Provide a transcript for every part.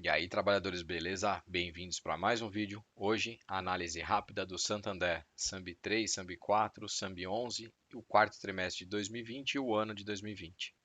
E aí, trabalhadores, beleza? Bem-vindos para mais um vídeo. Hoje, a análise rápida do Santander, SAMB 3, SAMB 4, SAMB 11, o quarto trimestre de 2020 e o ano de 2020.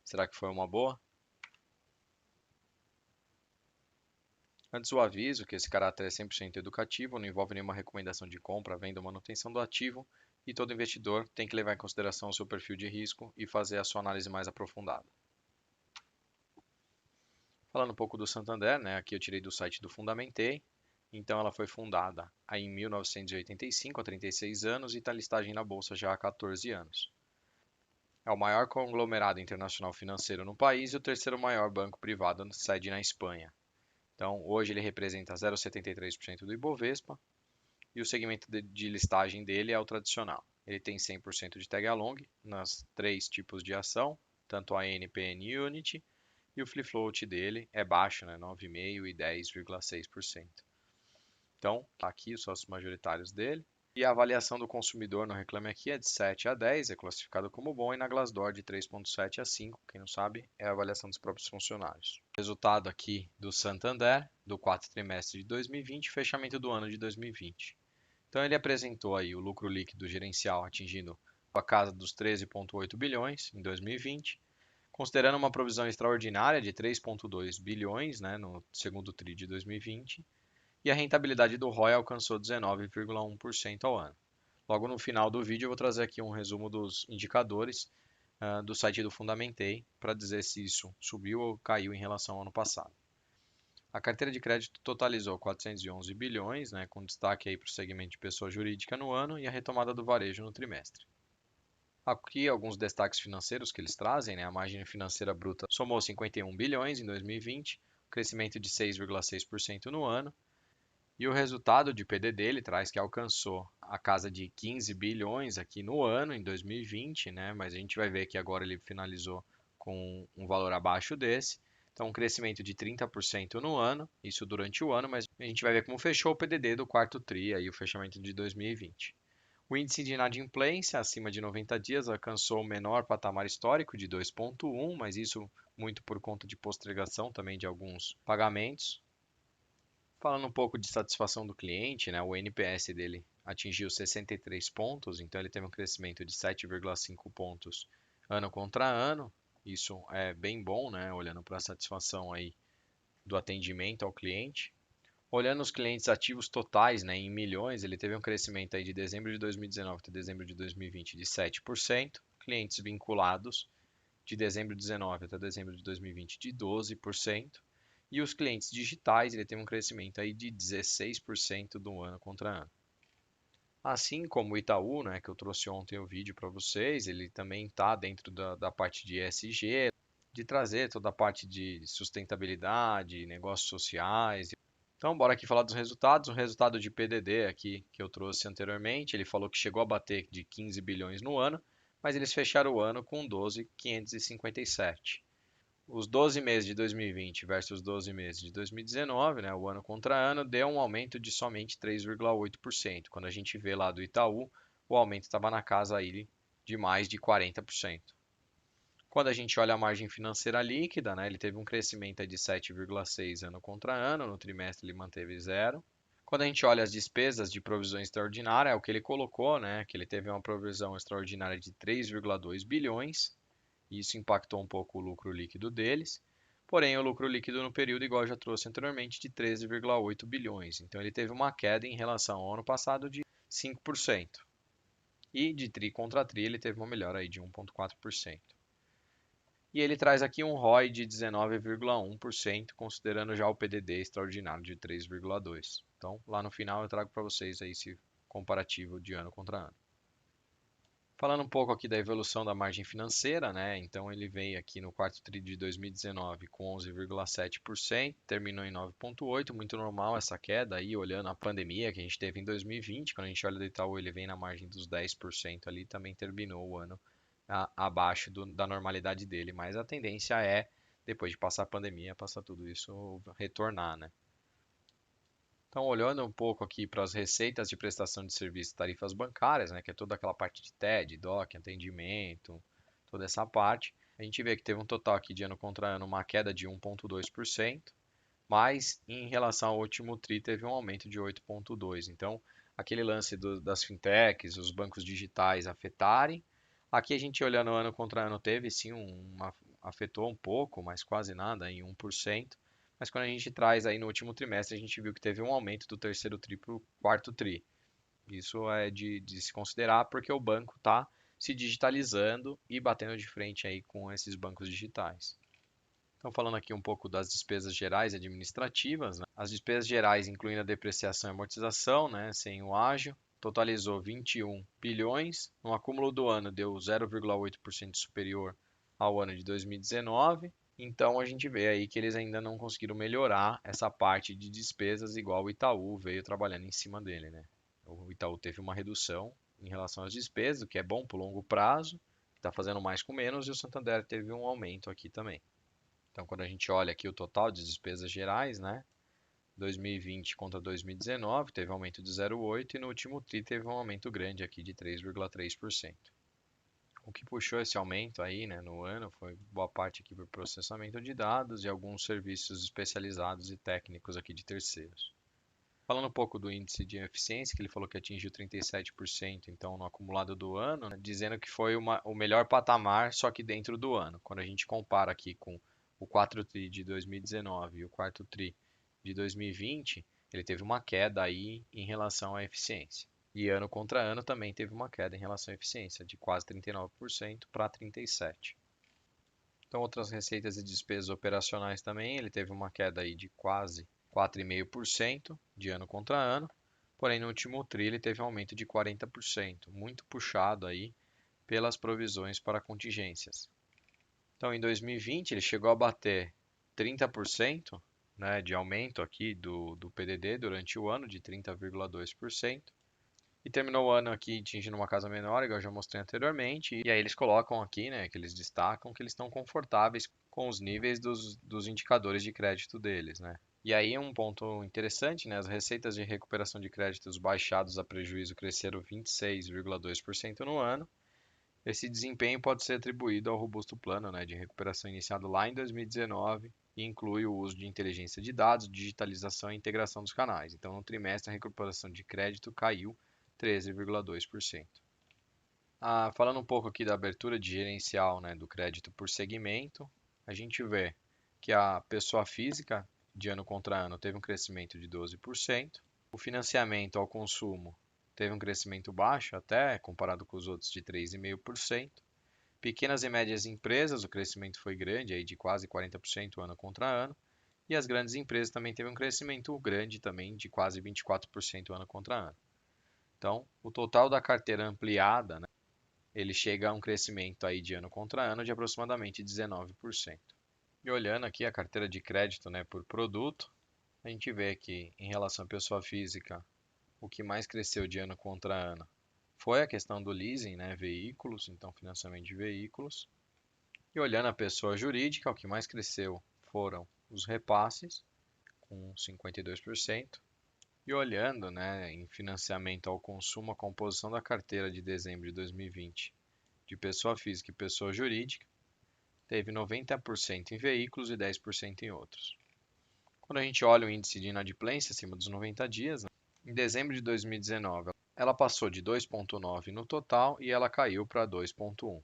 Será que foi uma boa? Antes, o aviso que esse caráter é 100% educativo, não envolve nenhuma recomendação de compra, venda ou manutenção do ativo, e todo investidor tem que levar em consideração o seu perfil de risco e fazer a sua análise mais aprofundada. Falando um pouco do Santander, né, aqui eu tirei do site do Fundamentei. Então, ela foi fundada aí em 1985, há 36 anos, e está listada na bolsa já há 14 anos. É o maior conglomerado internacional financeiro no país e o terceiro maior banco privado, sede na Espanha. Então, hoje ele representa 0,73% do Ibovespa e o segmento de listagem dele é o tradicional. Ele tem 100% de tag along nas três tipos de ação, tanto a NPN Unity, e o free float dele é baixo, né, 9,5% e 10,6%. Então, tá aqui os sócios majoritários dele. E a avaliação do consumidor no Reclame Aqui é de 7 a 10, é classificado como bom, e na Glassdoor de 3,7 a 5, quem não sabe, é a avaliação dos próprios funcionários. Resultado aqui do Santander, do quarto trimestre de 2020, fechamento do ano de 2020. Então ele apresentou aí o lucro líquido gerencial atingindo a casa dos 13,8 bilhões em 2020, considerando uma provisão extraordinária de 3,2 bilhões, né, no segundo tri de 2020, e a rentabilidade do ROI alcançou 19,1% ao ano. Logo no final do vídeo eu vou trazer aqui um resumo dos indicadores do site do Fundamentei para dizer se isso subiu ou caiu em relação ao ano passado. A carteira de crédito totalizou 411 bilhões, né, com destaque para o segmento de pessoa jurídica no ano e a retomada do varejo no trimestre. Aqui alguns destaques financeiros que eles trazem, né? A margem financeira bruta somou 51 bilhões em 2020, crescimento de 6,6% no ano. E o resultado de PDD ele traz que alcançou a casa de 15 bilhões aqui no ano, em 2020, né? Mas a gente vai ver que agora ele finalizou com um valor abaixo desse. Então, um crescimento de 30% no ano, isso durante o ano, mas a gente vai ver como fechou o PDD do quarto TRI, aí o fechamento de 2020. O índice de inadimplência acima de 90 dias alcançou o menor patamar histórico de 2,1, mas isso muito por conta de postergação também de alguns pagamentos. Falando um pouco de satisfação do cliente, né, o NPS dele atingiu 63 pontos, então ele teve um crescimento de 7,5 pontos ano contra ano. Isso é bem bom, né, olhando para a satisfação aí do atendimento ao cliente. Olhando os clientes ativos totais, né, em milhões, ele teve um crescimento aí de dezembro de 2019 até dezembro de 2020 de 7%, clientes vinculados de dezembro de 2019 até dezembro de 2020 de 12%, e os clientes digitais ele teve um crescimento aí de 16% do ano contra ano. Assim como o Itaú, né, que eu trouxe ontem o vídeo para vocês, ele também está dentro da parte de ESG, de trazer toda a parte de sustentabilidade, negócios sociais. Então, bora aqui falar dos resultados. O resultado de PDD aqui que eu trouxe anteriormente, ele falou que chegou a bater de 15 bilhões no ano, mas eles fecharam o ano com 12,557. Os 12 meses de 2020 versus 12 meses de 2019, né, o ano contra ano, deu um aumento de somente 3,8%. Quando a gente vê lá do Itaú, o aumento estava na casa aí de mais de 40%. Quando a gente olha a margem financeira líquida, né, ele teve um crescimento aí de 7,6 ano contra ano, no trimestre ele manteve zero. Quando a gente olha as despesas de provisão extraordinária, é o que ele colocou, né, que ele teve uma provisão extraordinária de 3,2 bilhões, e isso impactou um pouco o lucro líquido deles. Porém, o lucro líquido no período, igual eu já trouxe anteriormente, de 13,8 bilhões. Então, ele teve uma queda em relação ao ano passado de 5%. E de tri contra tri, ele teve uma melhora aí de 1,4%. E ele traz aqui um ROI de 19,1%, considerando já o PDD extraordinário de 3,2%. Então, lá no final eu trago para vocês aí esse comparativo de ano contra ano. Falando um pouco aqui da evolução da margem financeira, né? Então ele veio aqui no quarto tri de 2019 com 11,7%, terminou em 9,8%, muito normal essa queda aí, olhando a pandemia que a gente teve em 2020, quando a gente olha do Itaú, ele vem na margem dos 10% ali, também terminou o ano abaixo da normalidade dele, mas a tendência é, depois de passar a pandemia, passar tudo isso, retornar, né? Então, olhando um pouco aqui para as receitas de prestação de serviços e tarifas bancárias, né, que é toda aquela parte de TED, DOC, atendimento, toda essa parte, a gente vê que teve um total aqui de ano contra ano uma queda de 1,2%, mas em relação ao último TRI teve um aumento de 8,2%. Então, aquele lance das fintechs, os bancos digitais afetarem. Aqui a gente olhando ano contra ano teve sim afetou um pouco, mas quase nada, em 1%. Mas quando a gente traz aí no último trimestre, a gente viu que teve um aumento do terceiro TRI para o quarto TRI. Isso é de se considerar porque o banco está se digitalizando e batendo de frente aí com esses bancos digitais. Então, falando aqui um pouco das despesas gerais e administrativas, né? As despesas gerais, incluindo a depreciação e amortização, né, sem o ágio, totalizou 21 bilhões. No acúmulo do ano, deu 0,8% superior ao ano de 2019. Então, a gente vê aí que eles ainda não conseguiram melhorar essa parte de despesas, igual o Itaú veio trabalhando em cima dele, né? O Itaú teve uma redução em relação às despesas, o que é bom para o longo prazo, está fazendo mais com menos, e o Santander teve um aumento aqui também. Então, quando a gente olha aqui o total de despesas gerais, né? 2020 contra 2019 teve um aumento de 0,8% e no último TRI teve um aumento grande aqui de 3,3%. O que puxou esse aumento aí, né, no ano foi boa parte aqui por processamento de dados e alguns serviços especializados e técnicos aqui de terceiros. Falando um pouco do índice de eficiência, que ele falou que atingiu 37%, então no acumulado do ano, né, dizendo que foi o melhor patamar, só que dentro do ano. Quando a gente compara aqui com o 4 TRI de 2019 e o quarto TRI de 2020, ele teve uma queda aí em relação à eficiência. E ano contra ano também teve uma queda em relação à eficiência, de quase 39% para 37%. Então, outras receitas e despesas operacionais também, ele teve uma queda aí de quase 4,5% de ano contra ano, porém no último TRI ele teve um aumento de 40%, muito puxado aí pelas provisões para contingências. Então, em 2020 ele chegou a bater 30%, né, de aumento aqui do PDD durante o ano, de 30,2%. E terminou o ano aqui atingindo uma casa menor, igual eu já mostrei anteriormente. E aí eles colocam aqui, né, que eles destacam que eles estão confortáveis com os níveis dos indicadores de crédito deles, né? E aí um ponto interessante, né, as receitas de recuperação de créditos baixados a prejuízo cresceram 26,2% no ano. Esse desempenho pode ser atribuído ao robusto plano, né, de recuperação iniciado lá em 2019 e inclui o uso de inteligência de dados, digitalização e integração dos canais. Então, no trimestre, a recuperação de crédito caiu 13,2%. Falando um pouco aqui da abertura de gerencial, né, do crédito por segmento, a gente vê que a pessoa física, de ano contra ano, teve um crescimento de 12%. O financiamento ao consumo teve um crescimento baixo, até comparado com os outros, de 3,5%. Pequenas e médias empresas, o crescimento foi grande, aí de quase 40% ano contra ano. E as grandes empresas também teve um crescimento grande também, de quase 24% ano contra ano. Então, o total da carteira ampliada, né, ele chega a um crescimento aí de ano contra ano de aproximadamente 19%. E olhando aqui a carteira de crédito, né, por produto, a gente vê que em relação à pessoa física, o que mais cresceu de ano contra ano foi a questão do leasing, né, veículos, então financiamento de veículos. E olhando a pessoa jurídica, o que mais cresceu foram os repasses, com 52%. E olhando, né, em financiamento ao consumo, a composição da carteira de dezembro de 2020 de pessoa física e pessoa jurídica teve 90% em veículos e 10% em outros. Quando a gente olha o índice de inadimplência acima dos 90 dias, né, em dezembro de 2019, ela passou de 2,9 no total e ela caiu para 2,1.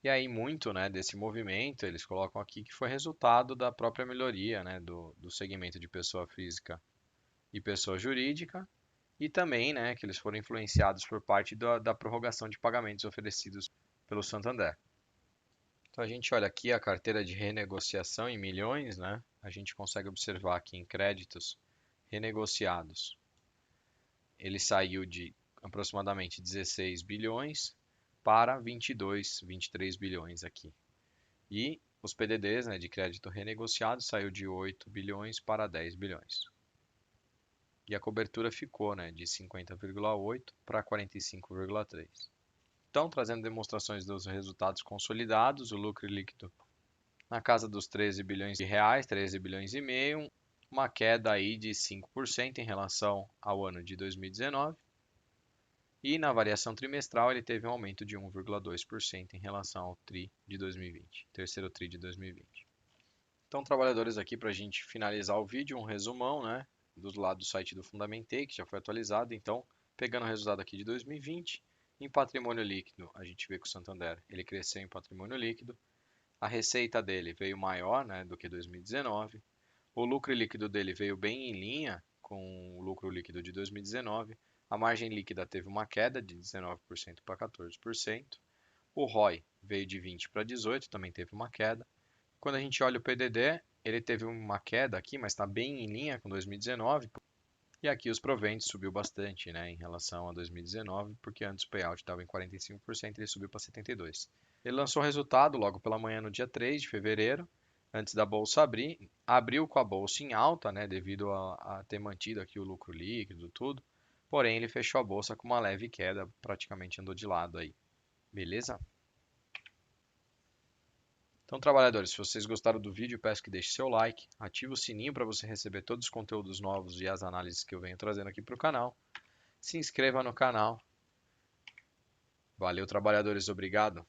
E aí muito, né, desse movimento, eles colocam aqui que foi resultado da própria melhoria, né, do segmento de pessoa física e pessoa jurídica, e também, né, que eles foram influenciados por parte da prorrogação de pagamentos oferecidos pelo Santander. Então a gente olha aqui a carteira de renegociação em milhões, né? A gente consegue observar aqui em créditos renegociados. Ele saiu de aproximadamente 16 bilhões para 22, 23 bilhões aqui. E os PDDs, né, de crédito renegociado, saiu de 8 bilhões para 10 bilhões. E a cobertura ficou, né, de 50,8 para 45,3. Então, trazendo demonstrações dos resultados consolidados, o lucro líquido na casa dos 13 bilhões de reais, 13 bilhões e meio, uma queda aí de 5% em relação ao ano de 2019. E na variação trimestral ele teve um aumento de 1,2% em relação ao TRI de 2020, terceiro TRI de 2020. Então, trabalhadores, aqui para a gente finalizar o vídeo, um resumão, né, do lado do site do Fundamentei, que já foi atualizado. Então, pegando o resultado aqui de 2020, em patrimônio líquido, a gente vê que o Santander ele cresceu em patrimônio líquido, a receita dele veio maior, né, do que 2019, o lucro líquido dele veio bem em linha com o lucro líquido de 2019, a margem líquida teve uma queda de 19% para 14%, o ROI veio de 20 para 18, também teve uma queda. Quando a gente olha o PDD, ele teve uma queda aqui, mas está bem em linha com 2019. E aqui os proventos subiu bastante, né, em relação a 2019, porque antes o payout estava em 45% e ele subiu para 72%. Ele lançou o resultado logo pela manhã no dia 3 de fevereiro, antes da bolsa abrir. Abriu com a bolsa em alta, né, devido a ter mantido aqui o lucro líquido, tudo. Porém, ele fechou a bolsa com uma leve queda, praticamente andou de lado aí. Beleza? Então, trabalhadores, se vocês gostaram do vídeo, peço que deixe seu like, ative o sininho para você receber todos os conteúdos novos e as análises que eu venho trazendo aqui para o canal. Se inscreva no canal. Valeu, trabalhadores, obrigado.